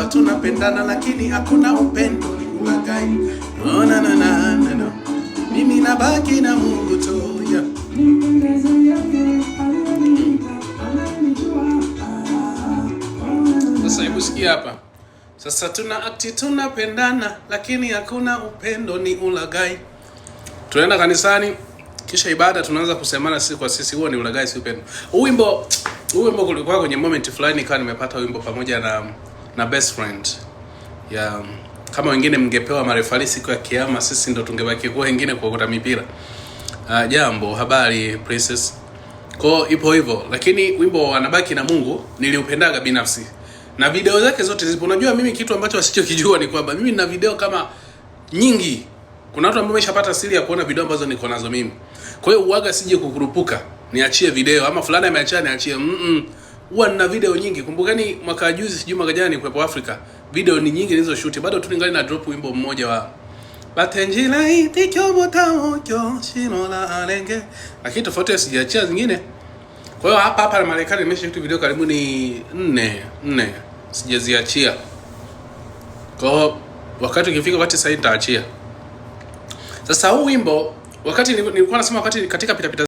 tunapendana lakini hakuna upendo, ni ulaghai. No, no, no, no, no, no. Mimi nabaki na Mungu tu, yeah. Sasa hebu sikia hapa. Sasa tunapendana lakini hakuna upendo, ni ulaghai. Tunaenda kanisani, kisha ibada tunaanza kusemana sisi kwa sisi, huo ni ulaghai, si upendo. Wimbo kulikuwa kwenye moment fulani kama nimepata wimbo pamoja na best friend. Ya kama wengine mngepewa marefali siku ya kiyama, sisi ndo tungebaki kwa wengine kuokota mipira. Jambo, habari princess. Kwa ipo hivyo, lakini wimbo wanabaki na Mungu niliupendaga binafsi. Na video zake zote zipo. Unajua mimi kitu ambacho wasichokijua ni kwamba mimi nina video kama nyingi. Kuna watu ambao wameshapata siri ya kuona video ambazo niko nazo mimi. Kwa hiyo uaga sije kukurupuka niachie video ama fulani ameachia niachie. Huwa nina video nyingi. Kumbukeni mwaka juzi sijui mwaka jana nilikuwa Afrika. Video ni nyingi nilizoshoot. Bado tu ningali na drop wimbo mmoja wa Batenjila itikobota okyo shinola alenge. Lakini tofauti sijaachia zingine. Kwa hiyo hapa na Marekani nimeshoot video karibu ni 4 sijaziachia. Kwa hiyo wakati ukifika wakati sasa nitaachia. Sasa huu wimbo wakati nilikuwa nasema wakati katika pita